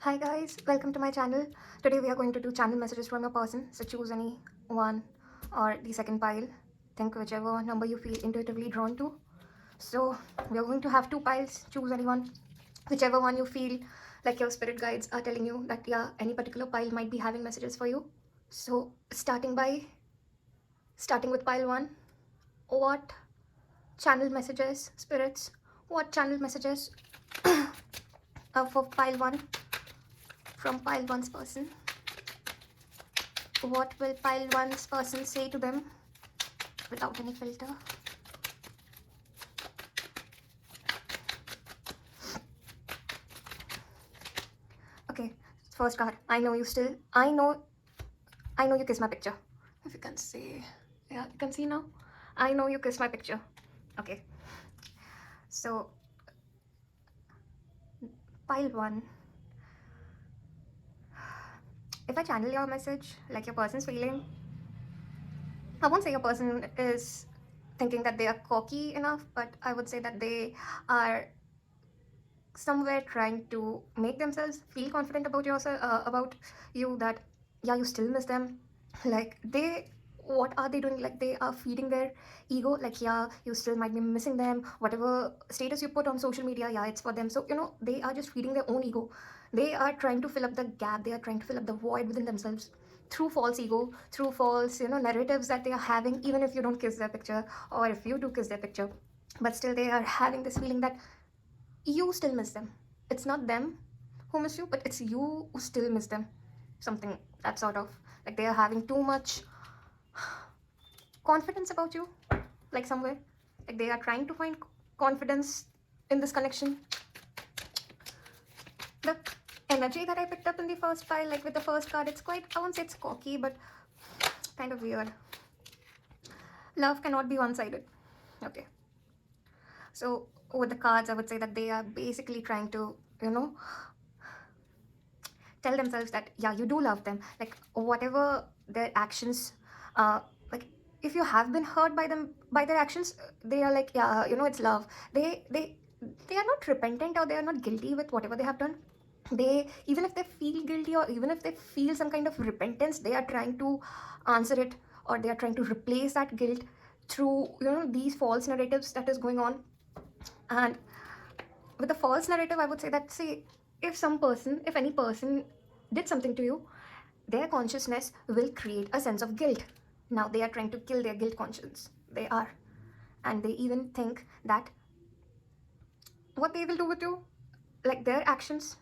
Hi guys, welcome to my channel. Today we are going to do channel messages from a person. So choose any one or the second pile. Think whichever number you feel intuitively drawn to. So we are going to have two piles. Choose any one. Whichever one you feel like your spirit guides are telling you that yeah, any particular pile might be having messages for you. So starting with pile one. What channel messages, spirits? What channel messages for pile one from pile one's person? What will pile one's person say to them without any filter? Okay, first card. I know you still. I know you kiss my picture. If you can see, yeah, you can see now. I know you kiss my picture. Okay, so pile one. If I channel your message, like your person's feeling, I won't say your person is thinking that they are cocky enough, but I would say that they are somewhere trying to make themselves feel confident about yourself, about you, that yeah, you still miss them. Like what are they doing? Like they are feeding their ego, like yeah, you still might be missing them. Whatever status you put on social media, yeah, it's for them. So they are just feeding their own ego. They are trying to fill up the gap, they are trying to fill up the void within themselves through false ego, through false narratives that they are having. Even if you don't kiss their picture, or if you do kiss their picture, but still they are having this feeling that you still miss them. It's not them who miss you, but it's you who still miss them. Something that sort of, like they are having too much confidence about you, like somewhere. Like they are trying to find confidence in this connection. The energy that I picked up in the first pile, like with the first card, it's quite, I won't say it's cocky, but kind of weird. Love cannot be one-sided. Okay. So with the cards, I would say that they are basically trying to, tell themselves that yeah, you do love them, like whatever their actions, like if you have been hurt by them, by their actions, they are like yeah, it's love. They are not repentant, or they are not guilty with whatever they have done. They, even if they feel guilty, or even if they feel some kind of repentance, they are trying to answer it, or they are trying to replace that guilt through these false narratives that is going on. And with the false narrative, I would say that, say, if any person did something to you, their consciousness will create a sense of guilt. Now they are trying to kill their guilt conscience. They are. And they even think that what they will do with you, like their actions,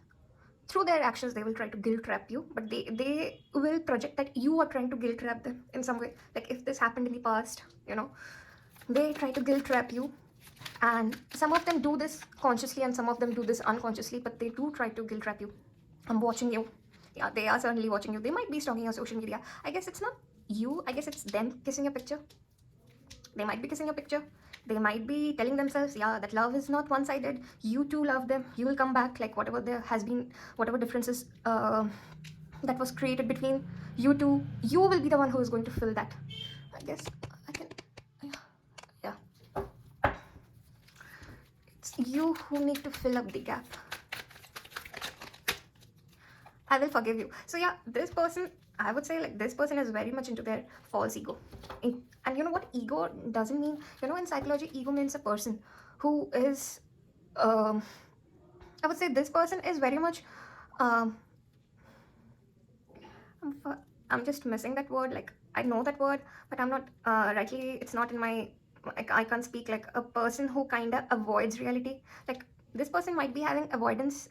through their actions, they will try to guilt trap you, but they will project that you are trying to guilt trap them in some way. Like if this happened in the past, they try to guilt trap you. And some of them do this consciously and some of them do this unconsciously, but they do try to guilt trap you. I'm watching you. Yeah, they are certainly watching you. They might be stalking your social media. I guess it's not you, I guess it's them kissing your picture. They might be kissing your picture. They might be telling themselves, yeah, that love is not one-sided. You too love them, you will come back. Like whatever there has been, whatever differences that was created between you two, you will be the one who is going to fill that. I guess I can, yeah, it's you who need to fill up the gap. I will forgive you. So yeah, this person, I would say, like this person is very much into their false ego. And you know what ego doesn't mean? In psychology, ego means a person who is, I would say this person is very much, um, I'm just missing that word. Like I know that word, but I'm not, rightly, it's not in my, like I can't speak. Like a person who kind of avoids reality. Like this person might be having avoidance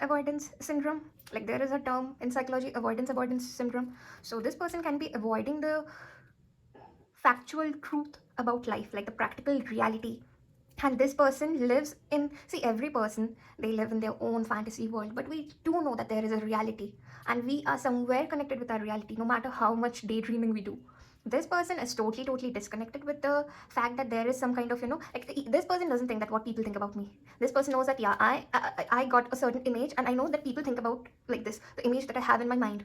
syndrome. Like there is a term in psychology, avoidance syndrome. So this person can be avoiding the factual truth about life, like the practical reality. And this person lives in, see, every person, they live in their own fantasy world, but we do know that there is a reality, and we are somewhere connected with our reality, no matter how much daydreaming we do. This person is totally disconnected with the fact that there is some kind of, like this person doesn't think that what people think about me. This person knows that yeah, I got a certain image, and I know that people think about like this, the image that I have in my mind.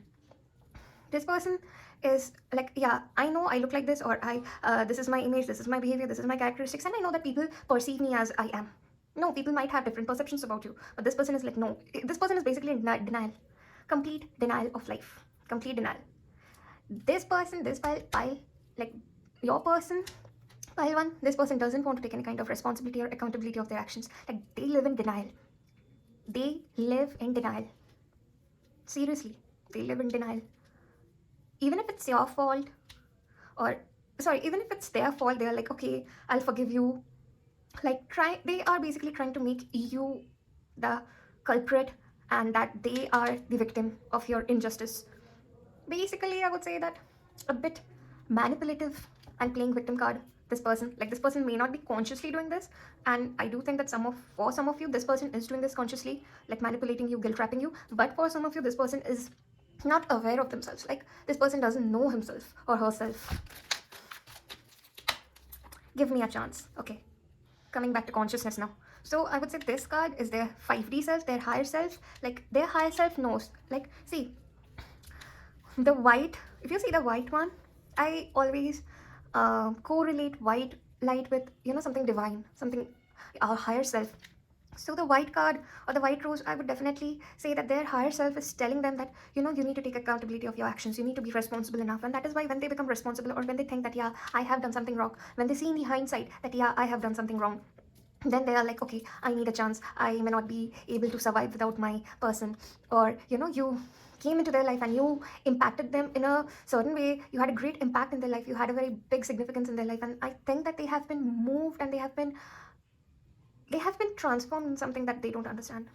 This person is like yeah, I know I look like this, or I this is my image, this is my behavior, this is my characteristics, and I know that people perceive me as I am. No, people might have different perceptions about you, but this person is like no, this person is basically in denial, complete denial of life, complete denial. This person, this pile, like your person, pile one, this person doesn't want to take any kind of responsibility or accountability of their actions. Like they live in denial. They live in denial. Seriously, they live in denial. Even if it's your fault, or sorry, even if it's their fault, they're like, okay, I'll forgive you. Like they are basically trying to make you the culprit and that they are the victim of your injustice. Basically, I would say that a bit manipulative and playing victim card. This person may not be consciously doing this, and I do think that for some of you, this person is doing this consciously, like manipulating you, guilt trapping you. But for some of you, this person is not aware of themselves. Like this person doesn't know himself or herself. Give me a chance. Okay, coming back to consciousness now. So I would say this card is their 5D self, their higher self. Like their higher self knows. Like see, the white, if you see the white one, I always correlate white light with, you know, something divine, something, our higher self. So the white card or the white rose, I would definitely say that their higher self is telling them that, you know, you need to take accountability of your actions, you need to be responsible enough. And that is why when they become responsible, or when they think that, yeah, I have done something wrong, when they see in the hindsight that, yeah, I have done something wrong, then they are like, okay, I need a chance, I may not be able to survive without my person. Or, you know, you came into their life and you impacted them in a certain way, you had a great impact in their life, you had a very big significance in their life, and I think that they have been moved and they have been transformed in something that they don't understand.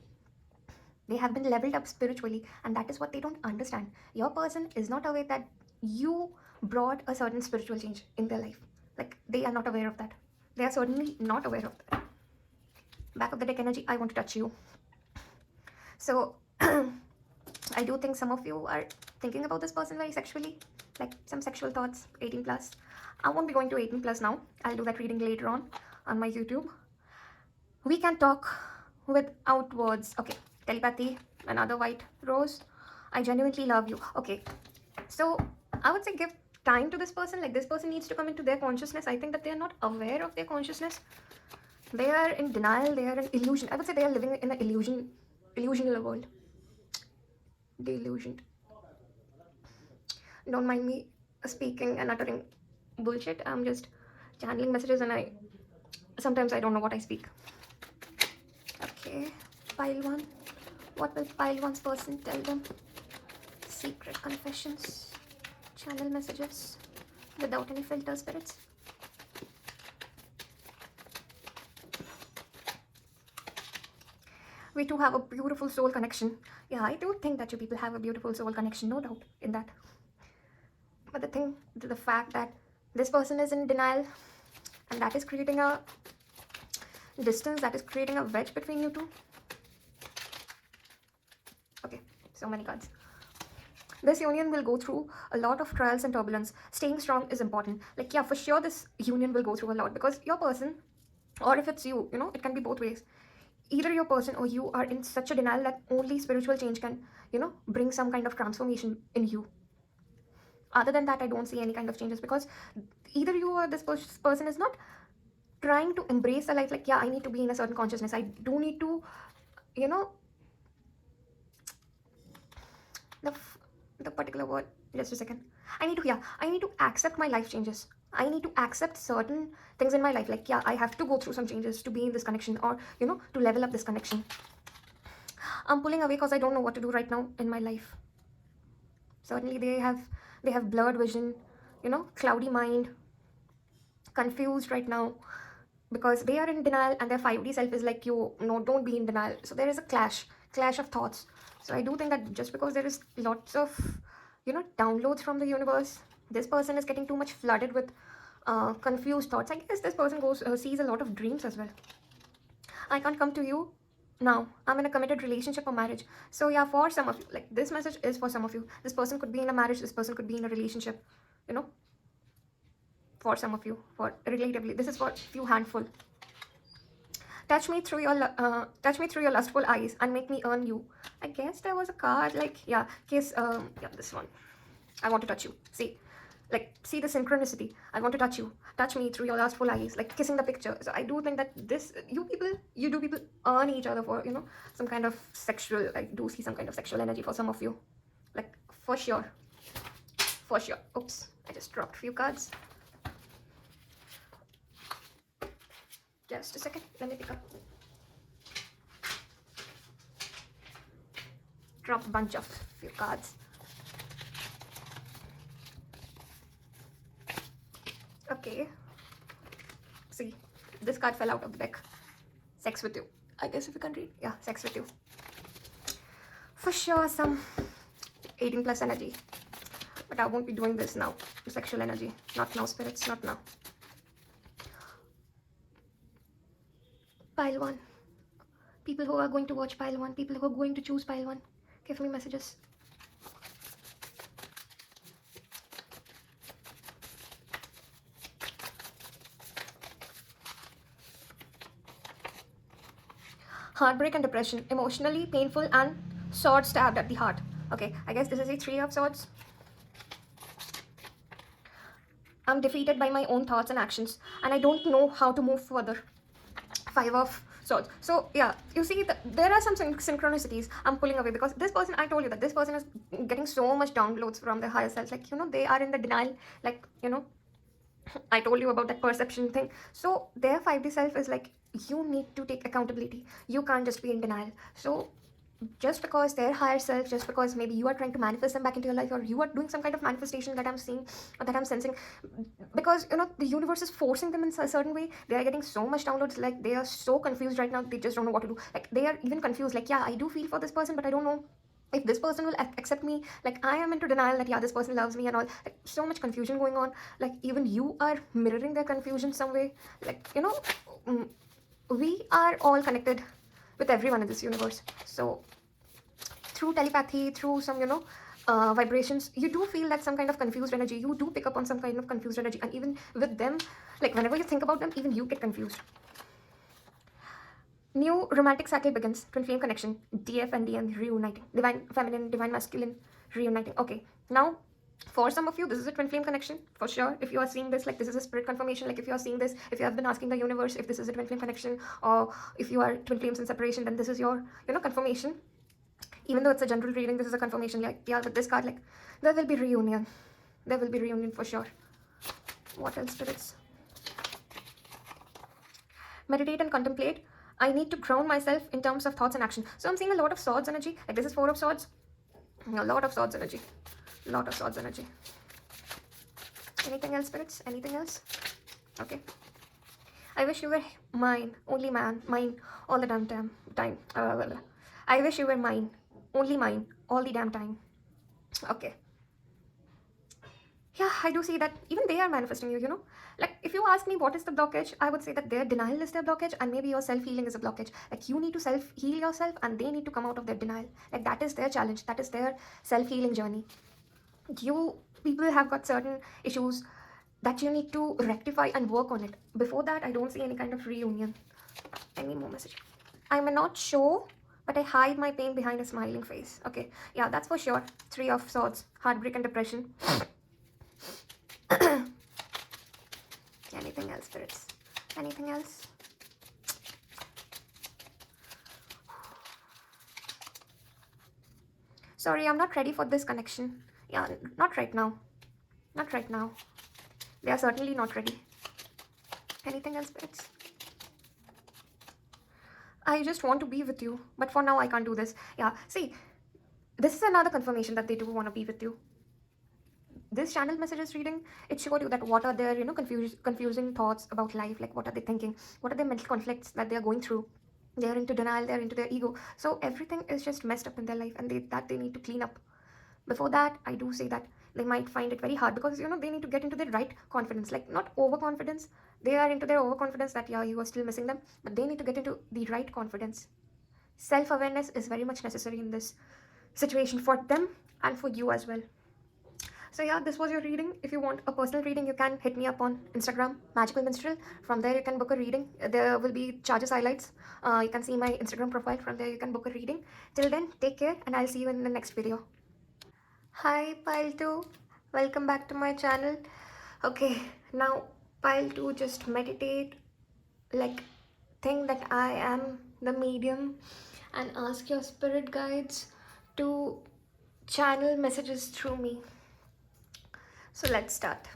They have been leveled up spiritually, and that is what they don't understand. Your person is not aware that you brought a certain spiritual change in their life. Like they are not aware of that. They are certainly not aware of that. Back of the deck energy, I want to touch you. So I do think some of you are thinking about this person very sexually, like some sexual thoughts. 18 plus. I won't be going to 18 plus now. I'll do that reading later on my YouTube. We can talk without words. Okay, telepathy, another white rose. I genuinely love you. Okay, so I would say give time to this person. Like this person needs to come into their consciousness. I think that they are not aware of their consciousness. They are in denial. They are in illusion. I would say they are living in an illusional world. Delusioned. Don't mind me speaking and uttering bullshit. I'm just channeling messages, and sometimes I don't know what I speak. Okay, pile one. What will pile one's person tell them? Secret confessions, channel messages, without any filter, spirits. We too have a beautiful soul connection. Yeah, I do think that you people have a beautiful soul connection, no doubt in that. But the fact that this person is in denial, and that is creating a distance, that is creating a wedge between you two. Okay, so many cards. This union will go through a lot of trials and turbulence. Staying strong is important. Like, yeah, for sure this union will go through a lot, because your person, or if it's you, you know, it can be both ways. Either your person or you are in such a denial that only spiritual change can, you know, bring some kind of transformation in you. Other than that, I don't see any kind of changes, because either you or this person is not trying to embrace the life. Like, yeah, I need to be in a certain consciousness. I do need to, you know, the particular word, just a second. I need to accept my life changes. I need to accept certain things in my life. Like, yeah, I have to go through some changes to be in this connection, or, you know, to level up this connection. I'm pulling away because I don't know what to do right now in my life. Certainly they have blurred vision, you know, cloudy mind, confused right now, because they are in denial, and their 5D self is like, you no, don't be in denial. So there is a clash of thoughts. So I do think that just because there is lots of, you know, downloads from the universe, this person is getting too much flooded with confused thoughts. I guess this person sees a lot of dreams as well. I can't come to you now. I'm in a committed relationship or marriage. So yeah, for some of you, like this message is for some of you. This person could be in a marriage, this person could be in a relationship, you know. For some of you, for relatively, this is for few handful. Touch me through your lustful eyes and make me earn you. I guess there was a card like, yeah, kiss, yeah, this one. I want to touch you. See, Like, see the synchronicity. I want to touch you, touch me through your lustful eyes, like kissing the picture. So I do think that this, you do people earn each other for, some kind of sexual, I do see some kind of sexual energy for some of you, like, for sure, for sure. Oops, I just dropped a few cards. Just a second, let me pick up. Drop a bunch of few cards. Okay, see, this card fell out of the deck. Sex with you, I guess, if you can read. Yeah, sex with you, for sure. Some 18 plus energy, but I won't be doing this now. Sexual energy, not now, spirits, not now. Pile 1, people who are going to watch pile 1, people who are going to choose pile 1, give me messages. Heartbreak and depression, emotionally painful and sword stabbed at the heart. Okay, I guess this is a 3 of swords. I'm defeated by my own thoughts and actions, and I don't know how to move further. 5 of swords. So yeah, you see that there are some synchronicities I'm pulling away, because this person, I told you that this person is getting so much downloads from their higher self. Like, they are in the denial. Like, I told you about that perception thing. So their 5D self is like, you need to take accountability. You can't just be in denial. So just because their higher self, just because maybe you are trying to manifest them back into your life, or you are doing some kind of manifestation that I'm seeing, or that I'm sensing, because the universe is forcing them in a certain way. They are getting so much downloads, like they are so confused right now, they just don't know what to do. Like, they are even confused, like, yeah, I do feel for this person, but I don't know if this person will accept me. Like, I am into denial that, yeah, this person loves me and all. Like, so much confusion going on. Like, even you are mirroring their confusion some way. Like, mm, we are all connected with everyone in this universe. So through telepathy, through some, vibrations, you do feel that some kind of confused energy. You do pick up on some kind of confused energy. And even with them, like, whenever you think about them, even you get confused. New romantic cycle begins. Twin flame connection. DF and DN reuniting. Divine feminine, divine masculine reuniting. Okay, now for some of you, this is a twin flame connection for sure. If you are seeing this, like, this is a spirit confirmation. Like, if you are seeing this, if you have been asking the universe if this is a twin flame connection, or if you are twin flames in separation, then this is your, confirmation. Even though it's a general reading, this is a confirmation. Like, yeah, with this card, like, there will be reunion. There will be reunion for sure. What else, spirits? Meditate and contemplate. I need to ground myself in terms of thoughts and action. So I'm seeing a lot of swords energy. Like, this is 4 of swords. A lot of swords energy. Lot of swords energy. Anything else, spirits? Anything else? Okay. I wish you were mine, only mine, all the damn time. I wish you were mine, only mine, all the damn time. Okay. Yeah, I do see that even they are manifesting you. Like, if you ask me what is the blockage, I would say that their denial is their blockage, and maybe your self-healing is a blockage. Like, you need to self-heal yourself, and they need to come out of their denial. Like, that is their challenge. That is their self-healing journey. You people have got certain issues that you need to rectify and work on it. Before that, I don't see any kind of reunion. Any more message? I'm not sure, but I hide my pain behind a smiling face. Okay, yeah, that's for sure. 3 of swords, heartbreak and depression. Anything else, spirits? Anything else? Sorry, I'm not ready for this connection. Yeah, not right now. Not right now. They are certainly not ready. Anything else, spirits? I just want to be with you, but for now I can't do this. Yeah, see, this is another confirmation that they do want to be with you. This channel messages reading, it showed you that what are their, confusing thoughts about life. Like, what are they thinking? What are their mental conflicts that they are going through? They are into denial, they are into their ego. So everything is just messed up in their life, and they need to clean up. Before that, I do say that they might find it very hard, because they need to get into their right confidence. Like, not overconfidence. They are into their overconfidence that, yeah, you are still missing them, but they need to get into the right confidence. Self-awareness is very much necessary in this situation for them and for you as well. So yeah, this was your reading. If you want a personal reading, you can hit me up on Instagram, Magical Minstrel. From there, you can book a reading. There will be charges highlights. You can see my Instagram profile. From there, you can book a reading. Till then, take care, and I'll see you in the next video. Hi, Pile 2. welcome back to my channel. Okay, now pile 2, just meditate, like think that I am the medium and ask your spirit guides to channel messages through me. So let's start.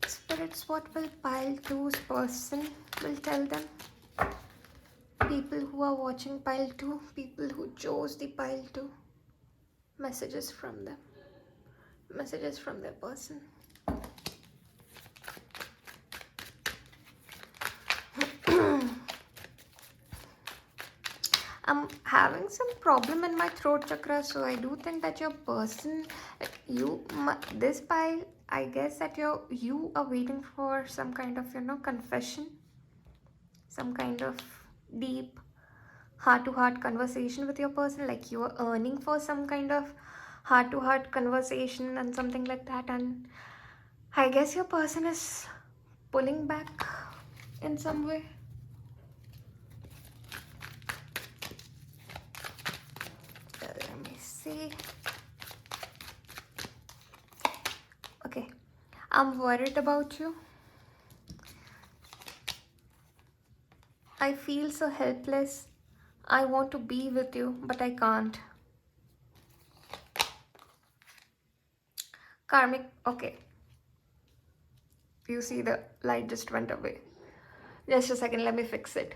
Spirits, what will pile 2's person will tell them? People who are watching pile 2, people who chose the pile 2, messages from them, messages from their person. I'm having some problem in my throat chakra, so I do think that your person, like this pile, I guess that you are waiting for some kind of confession, some kind of deep heart-to-heart conversation with your person. Like you are earning for some kind of heart-to-heart conversation and something like that. And I guess your person is pulling back in some way. Let me see. Okay, I'm worried about you. I feel so helpless. I want to be with you, but I can't. Karmic, okay. You see the light just went away. Just a second, let me fix it.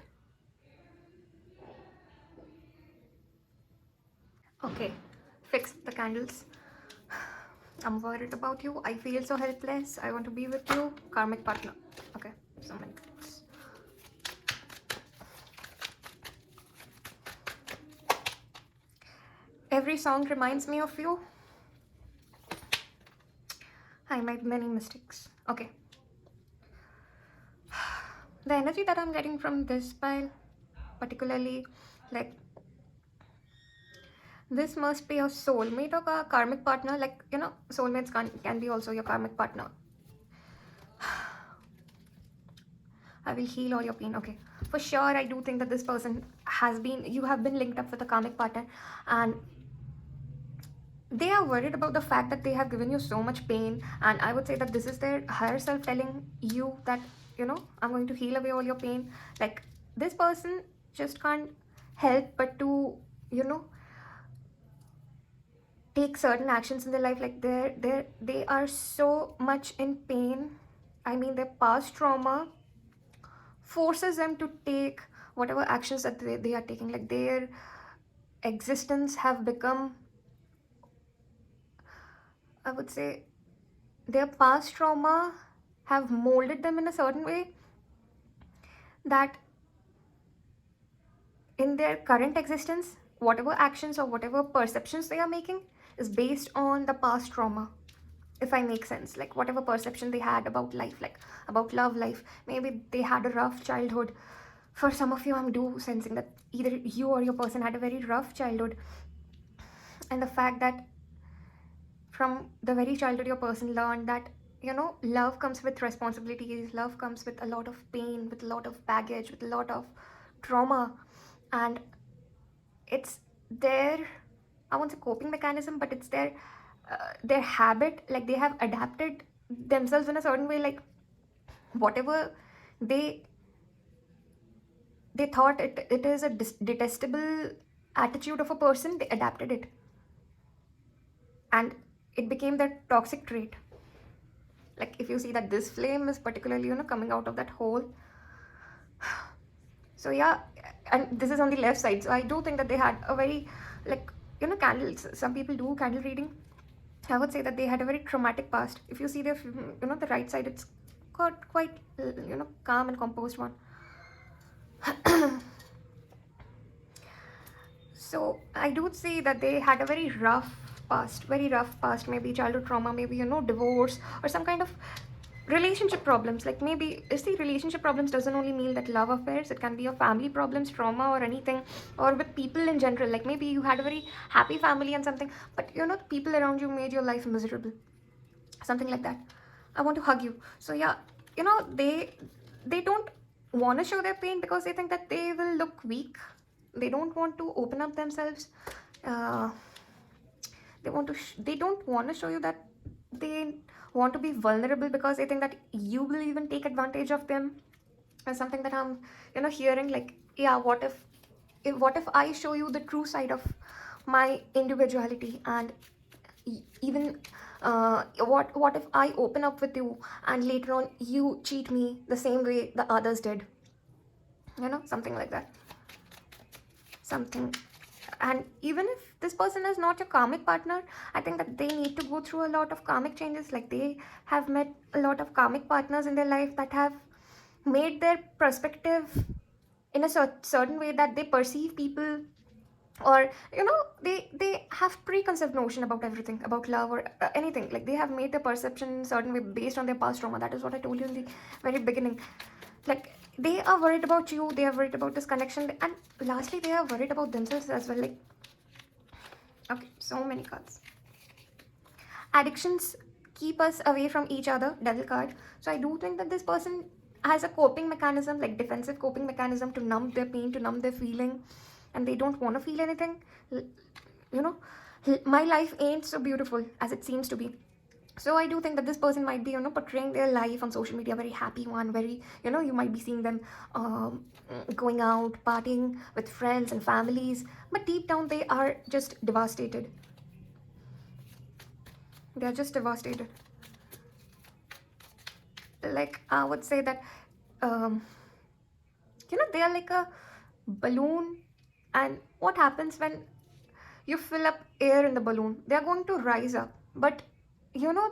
Okay, fix the candles. I'm worried about you. I feel so helpless. I want to be with you. Karmic partner. Okay, so many candles. Every song reminds me of you. I made many mistakes. Okay. The energy that I'm getting from this pile, particularly, like, this must be your soulmate or a karmic partner. Like, soulmates can be also your karmic partner. I will heal all your pain. Okay. For sure, I do think that this person you have been linked up with a karmic partner, and they are worried about the fact that they have given you so much pain. And I would say that this is their higher self telling you that, I'm going to heal away all your pain. Like, this person just can't help but to, take certain actions in their life. Like, they are so much in pain. I mean, their past trauma forces them to take whatever actions that they are taking. Like, their existence have become, I would say, their past trauma have molded them in a certain way that in their current existence, whatever actions or whatever perceptions they are making is based on the past trauma. If I make sense, like whatever perception they had about life, like about love life, maybe they had a rough childhood. For some of you, I'm sensing that either you or your person had a very rough childhood, and the fact that from the very childhood your person learned that love comes with responsibilities, love comes with a lot of pain, with a lot of baggage, with a lot of trauma. And it's their, I won't say coping mechanism, but it's their habit. Like, they have adapted themselves in a certain way. Like, whatever they thought it is a detestable attitude of a person, they adapted it, and it became their toxic trait. Like, if you see that this flame is particularly coming out of that hole. So yeah, and this is on the left side, so I do think that they had a very, like, candles, some people do candle reading. I would say that they had a very traumatic past. If you see their, the right side, it's got quite calm and composed one. So I do see that they had a very rough past, maybe childhood trauma, maybe divorce, or some kind of relationship problems. Like, maybe, see, relationship problems doesn't only mean that love affairs. It can be your family problems, trauma, or anything, or with people in general. Like, maybe you had a very happy family and something, but the people around you made your life miserable, something like that. I want to hug you. So yeah, they don't want to show their pain because they think that they will look weak. They don't want to open up themselves. uh, they don't want to show you that they want to be vulnerable, because they think that you will even take advantage of them. Or something that I'm hearing, like, yeah, what if I show you the true side of my individuality, and even what if I open up with you, and later on you cheat me the same way the others did, something like that, something. And even if this person is not your karmic partner, I think that they need to go through a lot of karmic changes. Like, they have met a lot of karmic partners in their life that have made their perspective in a certain way, that they perceive people, or they have preconceived notion about everything, about love, or anything. Like, they have made their perception in a certain way based on their past trauma. That is what I told you in the very beginning. Like, they are worried about you, they are worried about this connection, and lastly they are worried about themselves as well. Like, okay, so many cards. Addictions keep us away from each other, devil card. So I do think that this person has a coping mechanism, like defensive coping mechanism, to numb their pain, to numb their feeling, and they don't want to feel anything. You know, my life ain't so beautiful as it seems to be. So I do think that this person might be, portraying their life on social media, very happy one, very, you might be seeing them going out, partying with friends and families, but deep down they are just devastated. They are just devastated. Like, I would say that, they are like a balloon, and what happens when you fill up air in the balloon? They are going to rise up, but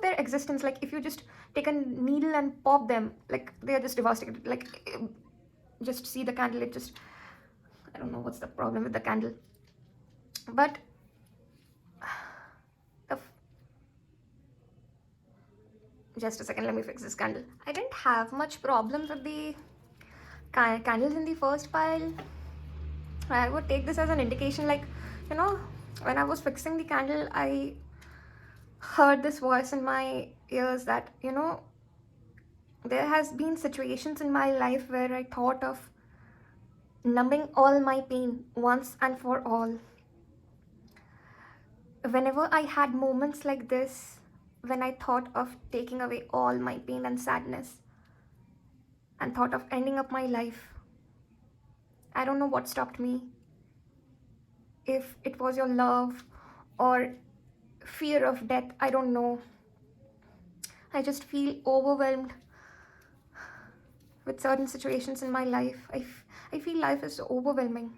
their existence, like, if you just take a needle and pop them, like, they are just devastated. Like, just see the candle, it just, I don't know what's the problem with the candle, but just a second, let me fix this candle. I didn't have much problems with the candles in the first pile. I would take this as an indication, like, when I was fixing the candle, I heard this voice in my ears that, there has been situations in my life where I thought of numbing all my pain once and for all. Whenever I had moments like this, when I thought of taking away all my pain and sadness, and thought of ending up my life, I don't know what stopped me. If it was your love or fear of death, I don't know. I just feel overwhelmed with certain situations in my life. I feel life is so overwhelming.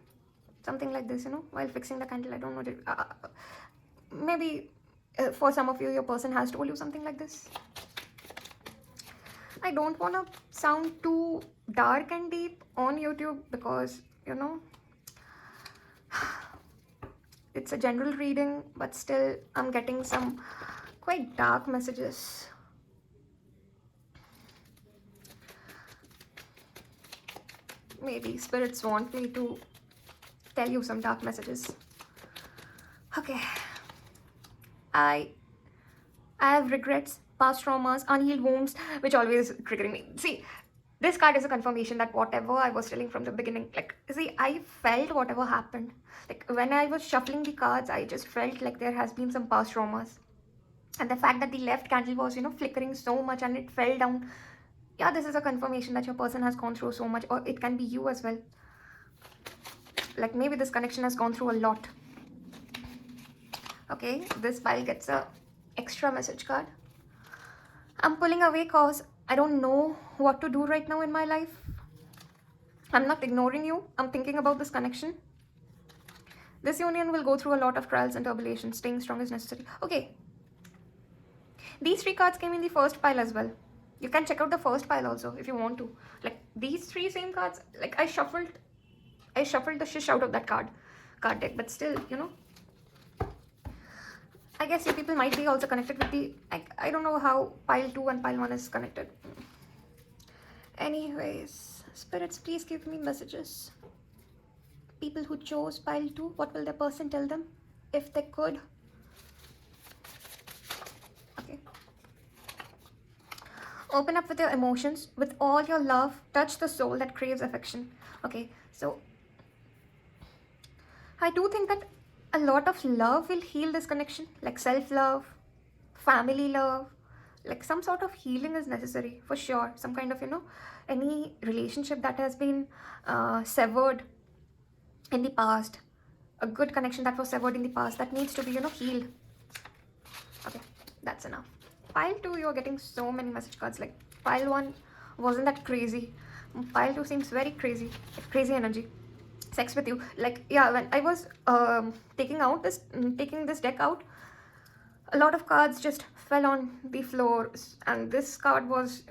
Something like this, while fixing the candle. I don't know. Maybe for some of you, your person has told you something like this. I don't want to sound too dark and deep on YouTube, because, it's a general reading, but still I'm getting some quite dark messages. Maybe spirits want me to tell you some dark messages. Okay. I have regrets, past traumas, unhealed wounds, which always triggering me. See, this card is a confirmation that whatever I was telling from the beginning, like, see, I felt whatever happened. Like, when I was shuffling the cards, I just felt like there has been some past traumas. And the fact that the left candle was, flickering so much and it fell down. Yeah, this is a confirmation that your person has gone through so much, or it can be you as well. Like, maybe this connection has gone through a lot. Okay, this pile gets a extra message card. I'm pulling away cause I don't know what to do right now in my life. I'm not ignoring you. I'm thinking about this connection. This union will go through a lot of trials and tribulations. Staying strong is necessary. Okay. These three cards came in the first pile as well. You can check out the first pile also if you want to. Like, these three same cards, like, I shuffled the shish out of that card deck, but still, I guess you people might be also connected with the, I don't know how pile 2 and pile 1 is connected. Anyways, spirits, please give me messages. People who chose pile 2, what will their person tell them if they could? Okay. Open up with your emotions, with all your love, touch the soul that craves affection. Okay, so I do think that a lot of love will heal this connection, like self-love, family love, like some sort of healing is necessary for sure. Some kind of, any relationship that has been severed in the past, a good connection that was severed in the past, that needs to be, healed. Okay, that's enough. Pile 2, you're getting so many message cards. Like pile 1 wasn't that crazy. Pile 2 seems very crazy, like crazy energy. Sex with you, like, yeah, when I was taking this deck out, a lot of cards just fell on the floor, and this card was,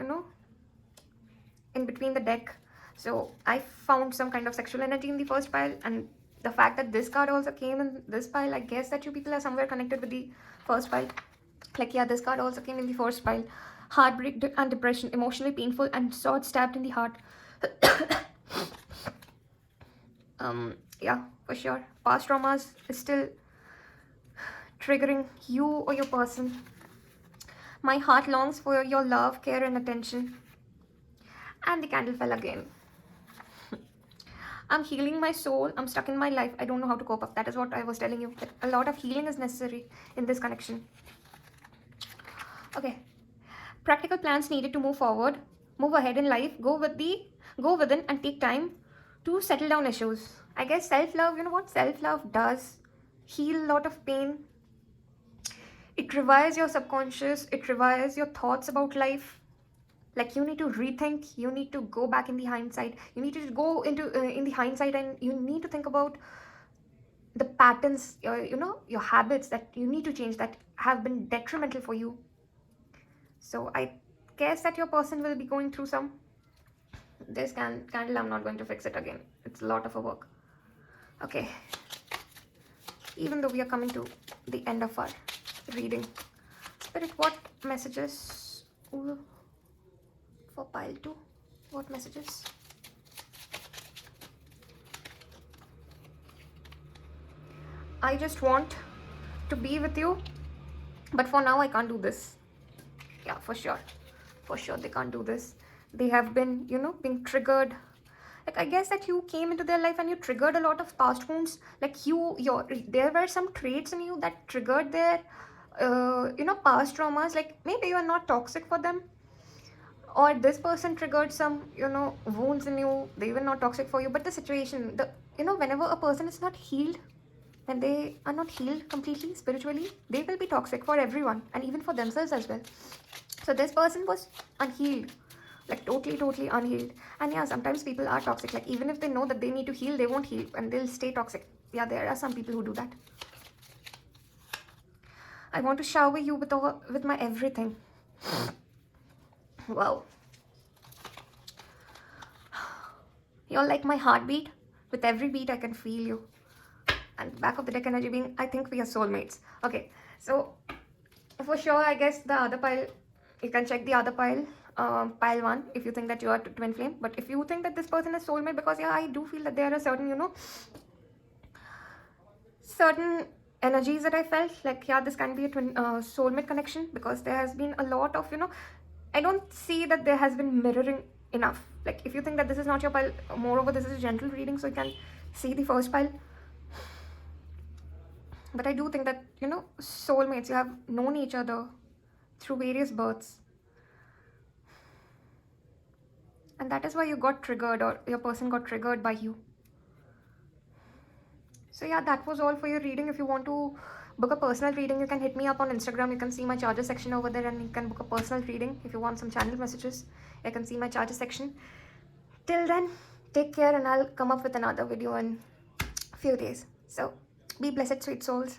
in between the deck. So I found some kind of sexual energy in the first pile, and the fact that this card also came in this pile, I guess that you people are somewhere connected with the first pile. Like, yeah, this card also came in the first pile. Heartbreak and depression, emotionally painful and sword stabbed in the heart. Yeah, for sure. Past traumas is still triggering you or your person. My heart longs for your love, care, and attention. And the candle fell again. I'm healing my soul. I'm stuck in my life. I don't know how to cope up. That is what I was telling you. That a lot of healing is necessary in this connection. Okay. Practical plans needed to move forward. Move ahead in life. Go within and take time to settle down issues. I guess self-love, you know what self-love does? Heal a lot of pain. It rewires your subconscious. It rewires your thoughts about life. Like, you need to rethink, you need to go back in the hindsight, you need to go into in the hindsight, and you need to think about the patterns, your habits that you need to change, that have been detrimental for you. So I guess that your person will be going through some. This candle, I'm not going to fix it again. It's a lot of a work. Okay, even though we are coming to the end of our reading, Spirit, what messages for pile 2? What messages? I just want to be with you, but for now I can't do this. Yeah, for sure they can't do this. They have been, being triggered. Like, I guess that you came into their life and you triggered a lot of past wounds. Like, there were some traits in you that triggered their past traumas. Like, maybe you are not toxic for them, or this person triggered some, wounds in you. They were not toxic for you, but the situation, whenever a person is not healed, when they are not healed completely spiritually, they will be toxic for everyone, and even for themselves as well. So this person was unhealed, like totally unhealed. And yeah, sometimes people are toxic. Like, even if they know that they need to heal, they won't heal and they'll stay toxic. Yeah, there are some people who do that. I want to shower you with my everything. Wow. You're like my heartbeat. With every beat I can feel you. And back of the deck energy being, I think we are soulmates. Okay, so for sure, I guess the other pile, you can check the other pile, pile 1, if you think that you are twin flame. But if you think that this person is soulmate, because yeah, I do feel that there are certain, certain energies that I felt like, yeah, this can be a twin soulmate connection, because there has been a lot of, I don't see that there has been mirroring enough. Like, if you think that this is not your pile, moreover, this is a gentle reading, so you can see the first pile. But I do think that, soulmates, you have known each other through various births. And that is why you got triggered, or your person got triggered by you. So yeah, that was all for your reading. If you want to book a personal reading, you can hit me up on Instagram. You can see my charges section over there, and you can book a personal reading. If you want some channel messages, you can see my charges section. Till then, take care, and I'll come up with another video in a few days. So be blessed, sweet souls.